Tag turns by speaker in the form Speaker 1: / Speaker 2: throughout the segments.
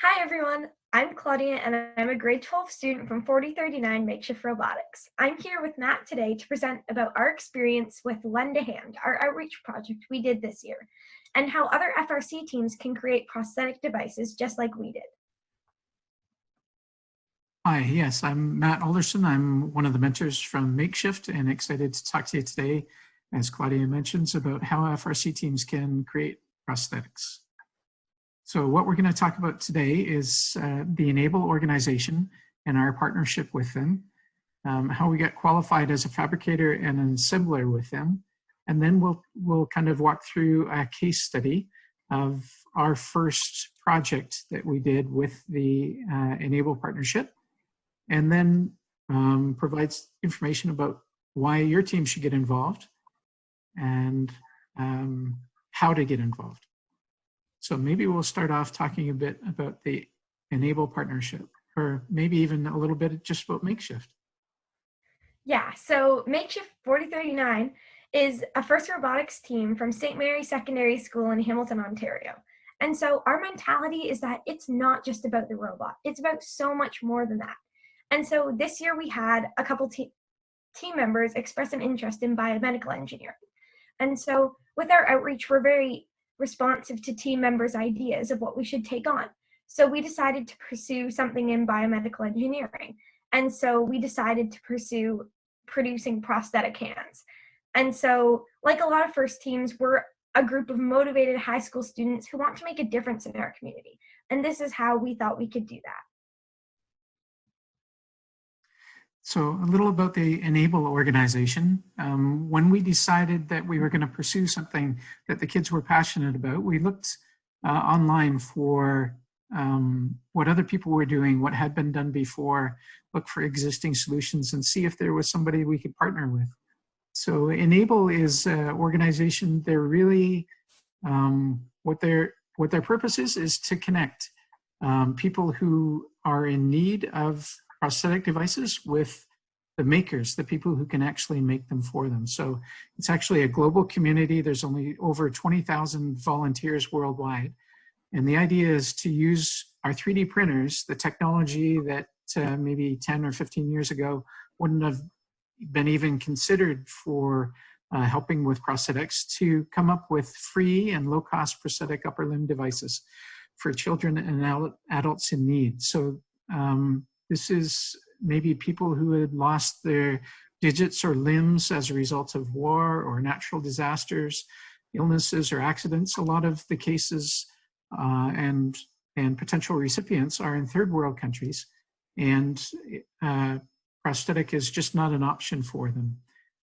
Speaker 1: Hi everyone, I'm Claudia and I'm a grade 12 student from 4039 Makeshift Robotics. I'm here with Matt today to present about our experience with Lend a Hand, our outreach project we did this year, and how other FRC teams can create prosthetic devices just like we did.
Speaker 2: Hi, yes, I'm Matt Alderson. I'm one of the mentors from Makeshift and excited to talk to you today, as Claudia mentions, about how FRC teams can create prosthetics. So what we're going to talk about today is the Enable organization and our partnership with them, how we got qualified as a fabricator and an assembler with them, and then we'll kind of walk through a case study of our first project that we did with the Enable partnership, and then provides information about why your team should get involved and how to get involved. So maybe we'll start off talking a bit about the Enable partnership, or maybe even a little bit just about Makeshift.
Speaker 1: Yeah, so Makeshift 4039 is a FIRST robotics team from St. Mary's Secondary School in Hamilton, Ontario. And so our mentality is that it's not just about the robot, it's about so much more than that. And so this year we had a couple team members express an interest in biomedical engineering. And so with our outreach, we're very responsive to team members' ideas of what we should take on. So we decided to pursue something in biomedical engineering. And so we decided to pursue producing prosthetic hands. And so, like a lot of FIRST teams, we're a group of motivated high school students who want to make a difference in our community. And this is how we thought we could do that.
Speaker 2: So a little about the Enable organization. When we decided that we were going to pursue something that the kids were passionate about, we looked online for what other people were doing, what had been done before, look for existing solutions and see if there was somebody we could partner with. So Enable is an organization. They're really, what their purpose is to connect people who are in need of prosthetic devices with the makers, the people who can actually make them for them. So it's actually a global community. There's only over 20,000 volunteers worldwide. And the idea is to use our 3D printers, the technology that maybe 10 or 15 years ago wouldn't have been even considered for helping with prosthetics, to come up with free and low-cost prosthetic upper limb devices for children and adults in need. So this is maybe people who had lost their digits or limbs as a result of war or natural disasters, illnesses or accidents. A lot of the cases and potential recipients are in third world countries, and prosthetic is just not an option for them.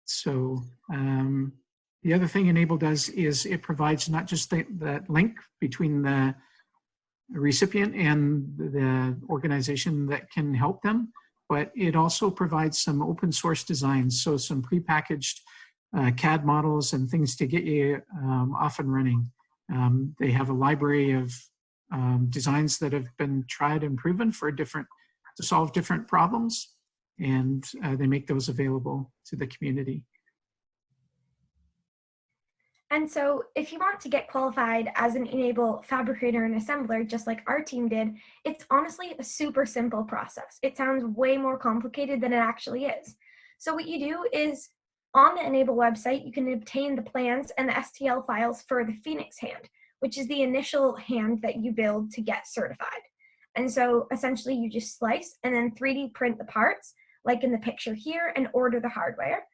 Speaker 2: So the other thing Enable does is it provides not just that link between the recipient and the organization that can help them, but it also provides some open source designs, so some prepackaged CAD models and things to get you off and running. They have a library of designs that have been tried and proven to solve different problems, and they make those available to the community.
Speaker 1: And so if you want to get qualified as an Enable fabricator and assembler, just like our team did, it's honestly a super simple process. It sounds way more complicated than it actually is. So what you do is, on the Enable website, you can obtain the plans and the STL files for the Phoenix hand, which is the initial hand that you build to get certified. And so essentially you just slice and then 3D print the parts, like in the picture here, and order the hardware.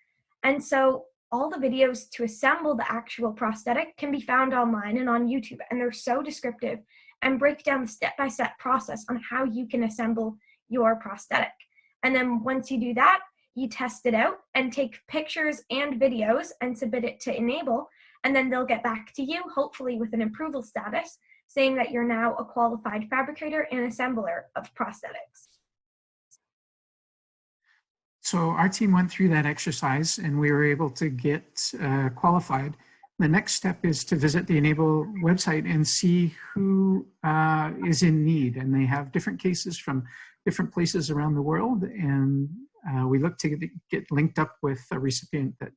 Speaker 1: And so all the videos to assemble the actual prosthetic can be found online and on YouTube, and they're so descriptive and break down the step-by-step process on how you can assemble your prosthetic. And then once you do that, you test it out and take pictures and videos and submit it to Enable, and then they'll get back to you, hopefully with an approval status, saying that you're now a qualified fabricator and assembler of prosthetics.
Speaker 2: So our team went through that exercise and we were able to get qualified. The next step is to visit the Enable website and see who is in need. And they have different cases from different places around the world. And we look to get linked up with a recipient that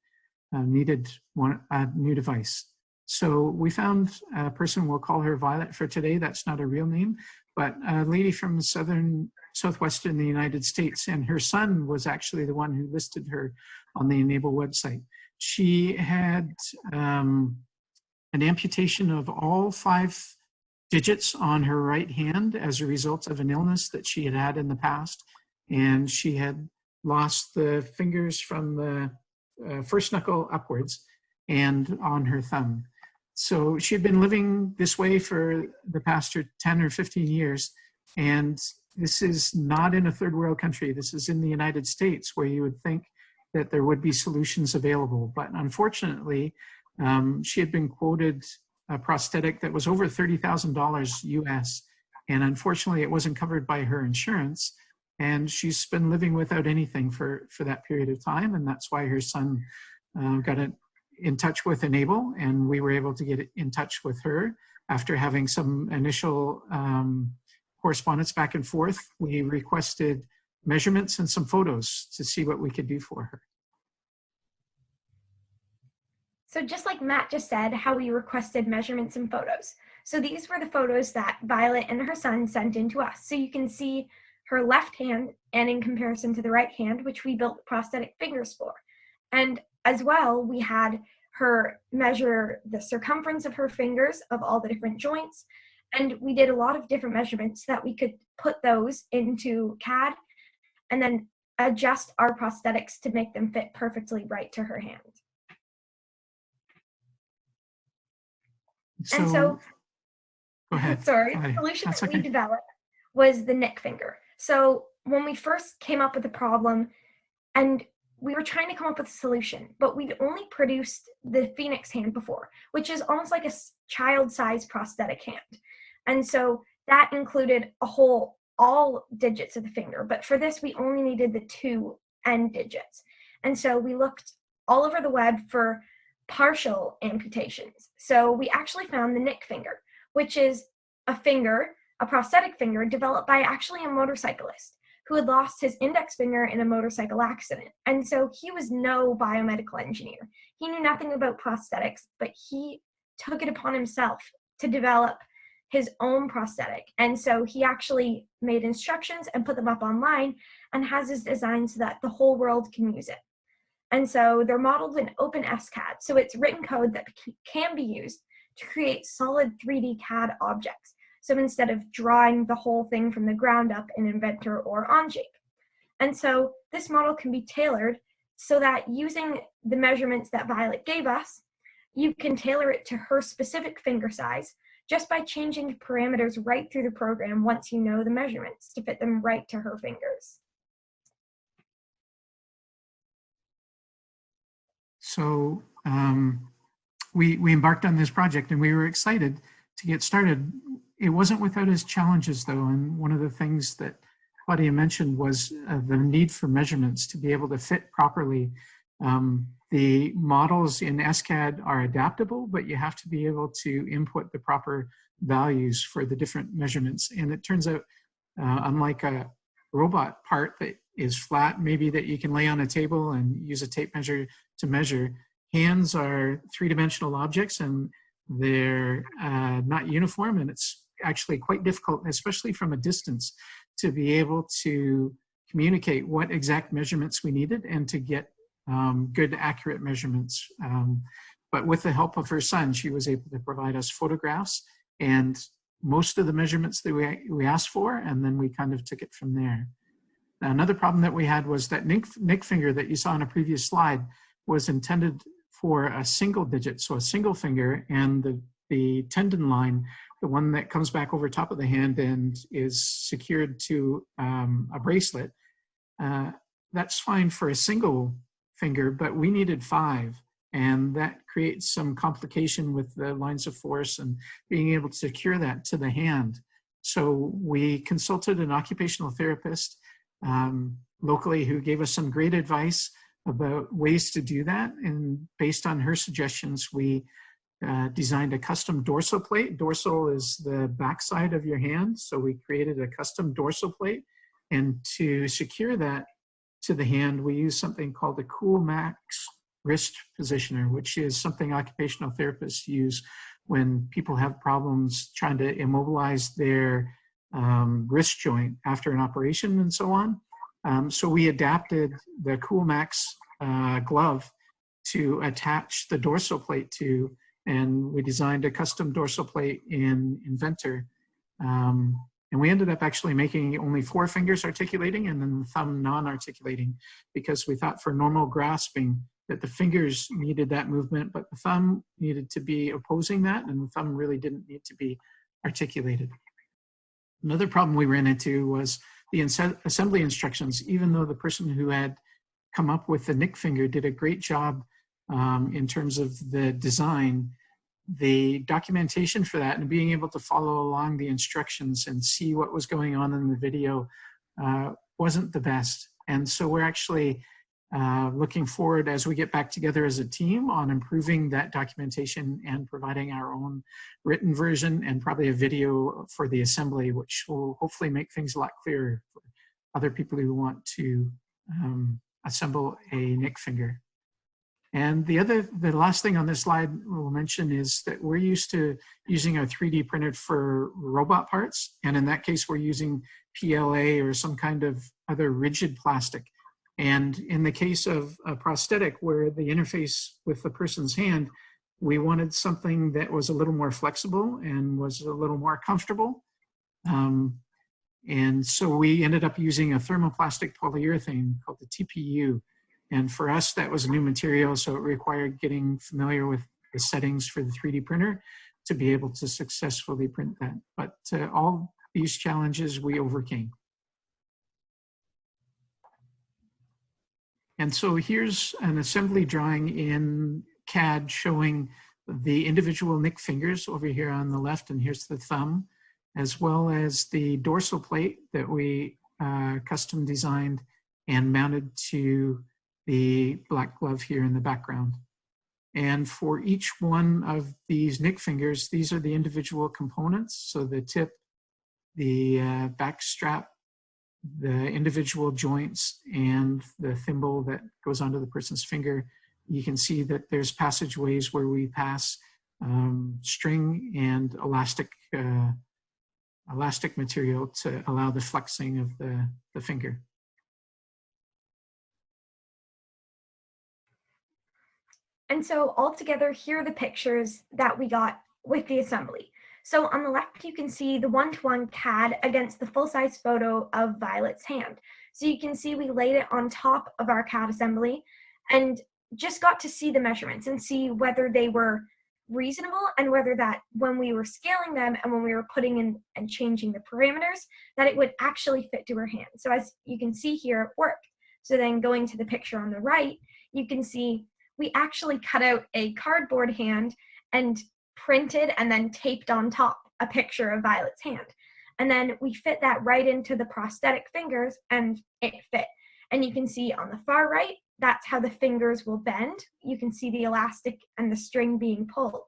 Speaker 2: needed a new device. So we found a person, we'll call her Violet for today. That's not a real name, but a lady from southwestern the United States, and her son was actually the one who listed her on the Enable website. She had an amputation of all 5 digits on her right hand as a result of an illness that she had had in the past. And she had lost the fingers from the first knuckle upwards and on her thumb. So she had been living this way for the past 10 or 15 years. And this is not in a third world country. This is in the United States, where you would think that there would be solutions available. But unfortunately, she had been quoted a prosthetic that was over $30,000 US. And unfortunately, it wasn't covered by her insurance. And she's been living without anything for that period of time. And that's why her son got in touch with Enable, and we were able to get in touch with her after having some initial correspondence back and forth. We requested measurements and some photos to see what we could do for her.
Speaker 1: So just like Matt just said, how we requested measurements and photos. So these were the photos that Violet and her son sent in to us. So you can see her left hand, and in comparison to the right hand, which we built prosthetic fingers for. And as well, we had her measure the circumference of her fingers of all the different joints. And we did a lot of different measurements so that we could put those into CAD and then adjust our prosthetics to make them fit perfectly right to her hand.
Speaker 2: So go ahead.
Speaker 1: Sorry, the solution that we developed was the Nick finger. So when we first came up with the problem, and we were trying to come up with a solution, but we'd only produced the Phoenix hand before, which is almost like a child-sized prosthetic hand. And so that included all digits of the finger. But for this, we only needed the 2 end digits. And so we looked all over the web for partial amputations. So we actually found the Nick finger, which is a prosthetic finger developed by actually a motorcyclist who had lost his index finger in a motorcycle accident. And so he was no biomedical engineer. He knew nothing about prosthetics, but he took it upon himself to develop his own prosthetic. And so he actually made instructions and put them up online and has his design so that the whole world can use it. And so they're modeled in OpenSCAD. So it's written code that can be used to create solid 3D CAD objects. So instead of drawing the whole thing from the ground up in Inventor or Onshape. And so this model can be tailored so that using the measurements that Violet gave us, you can tailor it to her specific finger size just by changing the parameters right through the program once you know the measurements to fit them right to her fingers.
Speaker 2: So we embarked on this project, and we were excited to get started. It wasn't without its challenges, though, and one of the things that Claudia mentioned was the need for measurements to be able to fit properly. The models in SCAD are adaptable, but you have to be able to input the proper values for the different measurements. And it turns out, unlike a robot part that is flat, maybe that you can lay on a table and use a tape measure to measure, hands are 3-dimensional objects, and they're not uniform, and it's actually quite difficult, especially from a distance, to be able to communicate what exact measurements we needed and to get good, accurate measurements. But with the help of her son, she was able to provide us photographs and most of the measurements that we asked for, and then we kind of took it from there. Now, another problem that we had was that Nick finger that you saw on a previous slide was intended for a single digit, so a single finger, and the tendon line, the one that comes back over top of the hand and is secured to a bracelet, that's fine for a single finger, but we needed 5. And that creates some complication with the lines of force and being able to secure that to the hand. So we consulted an occupational therapist locally who gave us some great advice about ways to do that. And based on her suggestions, we designed a custom dorsal plate. Dorsal is the backside of your hand. So we created a custom dorsal plate. And to secure that to the hand, we use something called the CoolMax wrist positioner, which is something occupational therapists use when people have problems trying to immobilize their wrist joint after an operation and so on. So we adapted the Coolmax glove to attach the dorsal plate to, and we designed a custom dorsal plate in Inventor. And we ended up actually making only 4 fingers articulating and then the thumb non-articulating, because we thought for normal grasping that the fingers needed that movement, but the thumb needed to be opposing that, and the thumb really didn't need to be articulated. Another problem we ran into was the assembly instructions. Even though the person who had come up with the Nick finger did a great job in terms of the design, the documentation for that and being able to follow along the instructions and see what was going on in the video wasn't the best. And so we're actually looking forward as we get back together as a team on improving that documentation and providing our own written version and probably a video for the assembly, which will hopefully make things a lot clearer for other people who want to assemble a Nick finger. And the last thing on this slide we'll mention is that we're used to using our 3D printed for robot parts. And in that case, we're using PLA or some kind of other rigid plastic. And in the case of a prosthetic where the interface with the person's hand, we wanted something that was a little more flexible and was a little more comfortable. And so we ended up using a thermoplastic polyurethane called the TPU. And for us, that was a new material, so it required getting familiar with the settings for the 3D printer to be able to successfully print that. But all these challenges we overcame. And so here's an assembly drawing in CAD showing the individual Nick fingers over here on the left, and here's the thumb, as well as the dorsal plate that we custom designed and mounted to the black glove here in the background. And for each one of these Nick fingers, these are the individual components. So the tip, the back strap, the individual joints, and the thimble that goes onto the person's finger. You can see that there's passageways where we pass string and elastic material to allow the flexing of the finger.
Speaker 1: And so altogether, here are the pictures that we got with the assembly. So on the left, you can see the one-to-one CAD against the full-size photo of Violet's hand. So you can see we laid it on top of our CAD assembly and just got to see the measurements and see whether they were reasonable and whether that when we were scaling them and when we were putting in and changing the parameters, that it would actually fit to her hand. So as you can see here, it worked. So then going to the picture on the right, you can see we actually cut out a cardboard hand and printed and then taped on top a picture of Violet's hand. And then we fit that right into the prosthetic fingers and it fit. And you can see on the far right, that's how the fingers will bend. You can see the elastic and the string being pulled.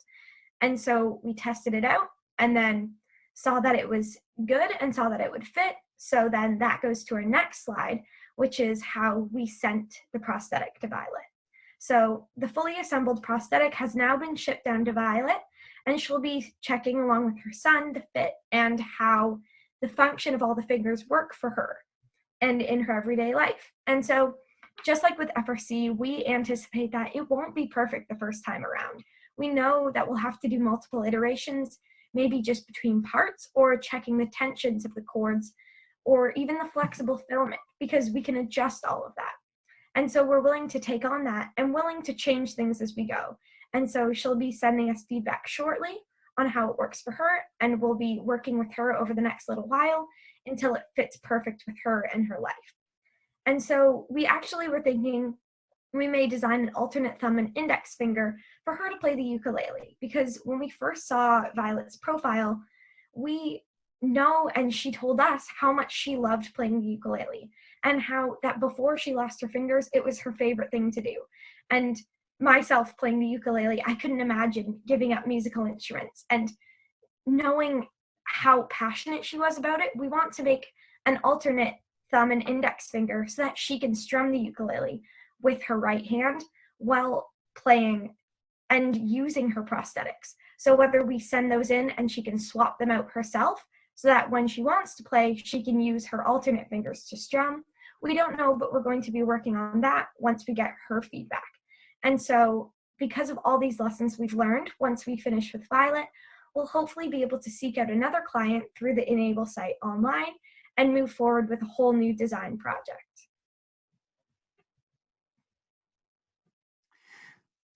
Speaker 1: And so we tested it out and then saw that it was good and saw that it would fit. So then that goes to our next slide, which is how we sent the prosthetic to Violet. So the fully assembled prosthetic has now been shipped down to Violet, and she'll be checking along with her son the fit and how the function of all the fingers work for her and in her everyday life. And so just like with FRC, we anticipate that it won't be perfect the first time around. We know that we'll have to do multiple iterations, maybe just between parts or checking the tensions of the cords or even the flexible filament, because we can adjust all of that. And so we're willing to take on that and willing to change things as we go. And so she'll be sending us feedback shortly on how it works for her, and we'll be working with her over the next little while until it fits perfect with her and her life. And so we actually were thinking we may design an alternate thumb and index finger for her to play the ukulele, because when we first saw Violet's profile, we know, and she told us how much she loved playing the ukulele and how that before she lost her fingers, it was her favorite thing to do. And myself playing the ukulele, I couldn't imagine giving up musical instruments. And knowing how passionate she was about it, we want to make an alternate thumb and index finger so that she can strum the ukulele with her right hand while playing and using her prosthetics. So whether we send those in and she can swap them out herself so that when she wants to play, she can use her alternate fingers to strum. We don't know, but we're going to be working on that once we get her feedback. And so because of all these lessons we've learned, once we finish with Violet, we'll hopefully be able to seek out another client through the Enable site online and move forward with a whole new design project.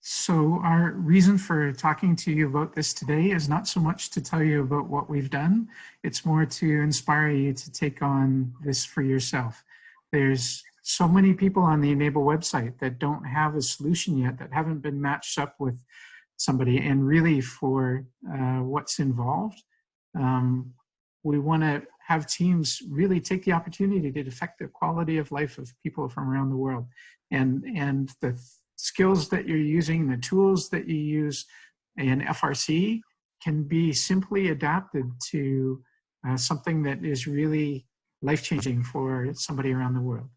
Speaker 2: So our reason for talking to you about this today is not so much to tell you about what we've done, it's more to inspire you to take on this for yourself. There's so many people on the Enable website that don't have a solution yet, that haven't been matched up with somebody, and really for what's involved. We want to have teams really take the opportunity to affect the quality of life of people from around the world. And the skills that you're using, the tools that you use in FRC can be simply adapted to something that is really life-changing for somebody around the world.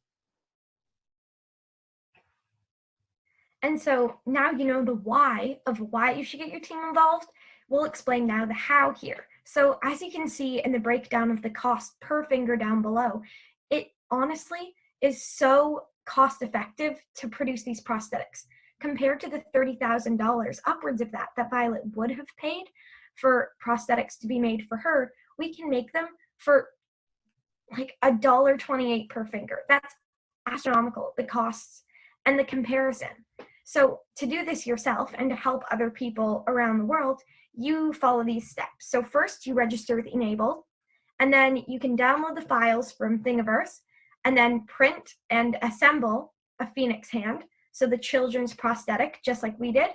Speaker 1: And so now you know the why of why you should get your team involved. We'll explain now the how here. So as you can see in the breakdown of the cost per finger down below, it honestly is so cost effective to produce these prosthetics compared to the $30,000 upwards of that Violet would have paid for prosthetics to be made for her. We can make them for like $1.28 per finger. That's astronomical, the costs and the comparison. So to do this yourself and to help other people around the world, you follow these steps. So first you register with Enable, and then you can download the files from Thingiverse and then print and assemble a Phoenix hand, so the children's prosthetic, just like we did.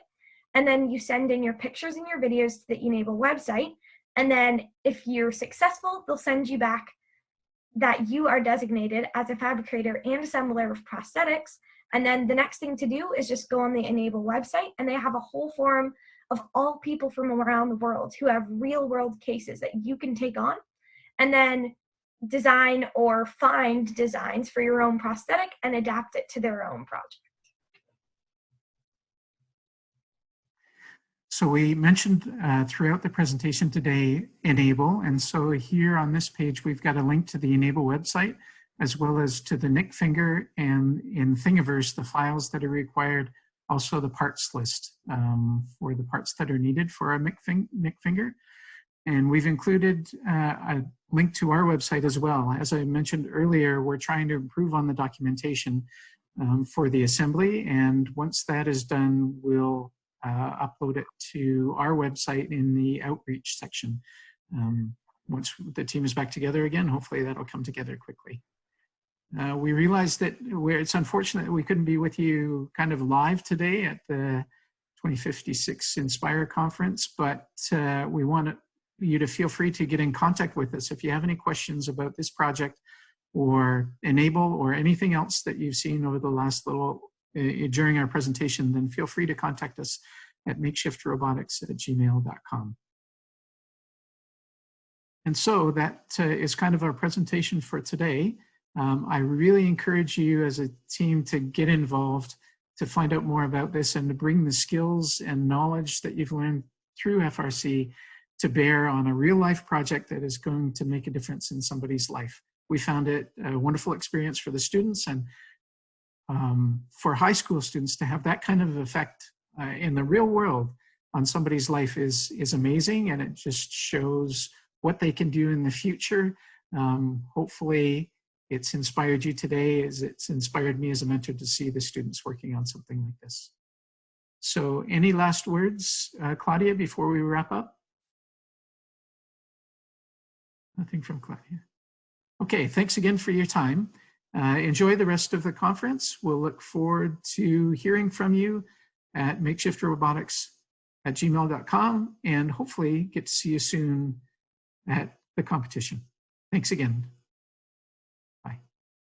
Speaker 1: And then you send in your pictures and your videos to the Enable website. And then if you're successful, they'll send you back that you are designated as a fabricator and assembler of prosthetics. And then the next thing to do is just go on the Enable website, and they have a whole forum of all people from around the world who have real world cases that you can take on and then design or find designs for your own prosthetic and adapt it to their own project.
Speaker 2: So we mentioned throughout the presentation today, Enable. And so here on this page, we've got a link to the Enable website, as well as to the Nick Finger, and in Thingiverse, the files that are required, also the parts list for the parts that are needed for our Nick Finger. And we've included a link to our website as well. As I mentioned earlier, we're trying to improve on the documentation for the assembly. And once that is done, we'll upload it to our website in the outreach section. Once the team is back together again, hopefully that'll come together quickly. We realized that it's unfortunate that we couldn't be with you kind of live today at the 2056 Inspire conference, but we want you to feel free to get in contact with us if you have any questions about this project or Enable or anything else that you've seen over the last little during our presentation. Then feel free to contact us at makeshiftrobotics@gmail.com. And so that is kind of our presentation for today. I really encourage you as a team to get involved, to find out more about this, and to bring the skills and knowledge that you've learned through FRC to bear on a real life project that is going to make a difference in somebody's life. We found it a wonderful experience for the students, and for high school students to have that kind of effect in the real world on somebody's life is amazing, and it just shows what they can do in the future. Hopefully it's inspired you today as it's inspired me as a mentor to see the students working on something like this. So any last words, Claudia, before we wrap up? Nothing from Claudia. Okay, thanks again for your time. Enjoy the rest of the conference. We'll look forward to hearing from you at makeshiftrobotics@gmail.com, and hopefully get to see you soon at the competition. Thanks again.